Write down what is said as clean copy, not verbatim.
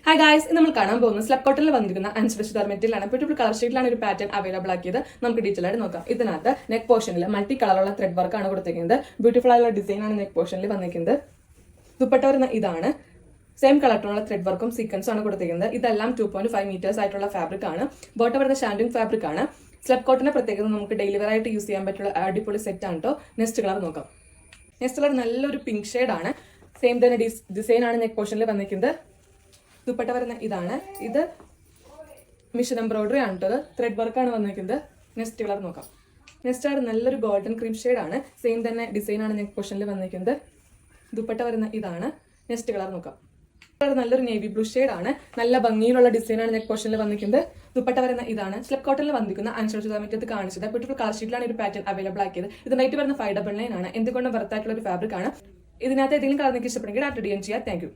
Hi guys, ഇന്ന് നമ്മൾ കാണാൻ പോകുന്നത് സ്ലബ് കോട്ടണിൽ വന്നിരിക്കുന്ന അൺസ്പെഷ്യൽ മെറ്റീരിയലാണ്. ബ്യൂട്ടിഫുൾ കളർ ഷീറ്റിലാണ് ഒരു പാറ്റേൺ അവൈലബിൾ ആക്കിയത്. നമുക്ക് ഡീറ്റെയിൽ ആയിട്ട് നോക്കാം. ഇതിനകത്ത് നെക്ക് പോർഷനിൽ മൾട്ടി കളറുള്ള ത്രെഡ് വർക്കാണ് കൊടുത്തിരിക്കുന്നത്. ബ്യൂട്ടിഫുൾ ആയുള്ള ഡിസൈൻ ആണ് നെക്ക് പോർഷനിൽ വന്നിരിക്കുന്നത്. ദുപ്പട്ട വരുന്ന ഇതാണ്. സെയിം കളറിലുള്ള ത്രെഡ് വർക്കും സീക്വൻസും ആണ് കൊടുത്തിരിക്കുന്നത്. ഇതെല്ലാം 2.5 മീറ്റേഴ്സ് ആയിട്ടുള്ള ഫാബ്രിക് ആണ്. ബോട്ടം വരുന്ന ഷാൻഡിങ് ഫാബ്രിക് ആണ്. സ്ലബ് കോട്ടന്റെ പ്രത്യേകത നമുക്ക് ഡെയിലി വെയർ ആയിട്ട് യൂസ് ചെയ്യാൻ പറ്റുള്ള അടിപൊളി സെറ്റ് ആണ് കേട്ടോ. നെക്സ്റ്റ് കളർ നോക്കാം. നെക്സ്റ്റ് കളർ നല്ലൊരു പിങ്ക് ഷെയ്ഡ് ആണ്. സെയിം തന്നെ ഡിസൈൻ ആണ് നെക്ക് പോർഷനിൽ വന്നിരിക്കുന്നത്. ദുപ്പട്ട വരുന്ന ഇതാണ്. ഇത് മിഷൻ എംബ്രോയിഡറി ആണ് കേട്ടത്. ത്രെഡ് വർക്കാണ് വന്നിരിക്കുന്നത്. നെക്സ്റ്റ് കളർ നോക്കാം. നെക്സ്റ്റ് കളർ നല്ലൊരു ഗോൾഡൻ ക്രീം ഷെയ്ഡ് ആണ്. സെയിം തന്നെ ഡിസൈൻ ആണ് നെക്ക് പോർഷനിൽ വന്നിരിക്കുന്നത്. ദുപ്പട്ട വരുന്ന ഇതാണ്. നെക്സ്റ്റ് കളർ നോക്കാം. നല്ലൊരു നേവി ബ്ലൂ ഷെയ്ഡ് ആണ്. നല്ല ഭംഗിയിലുള്ള ഡിസൈൻ ആണ് നെക്ക് പോർഷനിൽ വന്നിരിക്കുന്നത്. ദുപ്പട്ട വരുന്ന ഇതാണ്. സ്ലബ് കോട്ടണിൽ വന്നിരിക്കുന്ന അൺസ്റ്റിച്ചഡ് കാണിച്ചത്. ബ്യൂട്ടിഫുൾ കളർ ഷീറ്റിലാണ് ഒരു പാറ്റേൺ അവൈലബിൾ ആക്കിയത്. ഇത് റേറ്റ് വരുന്ന 599 ആണ്. എന്തുകൊണ്ടും വെർത്തായിട്ടുള്ള ഒരു ഫാബ്രിക് ആണ്. ഇതിനകത്ത് ഏതെങ്കിലും കളർ നിങ്ങൾക്ക് ഇഷ്ടപ്പെടുമെങ്കിൽ ആഡ് ചെയ്യാം. Thank you.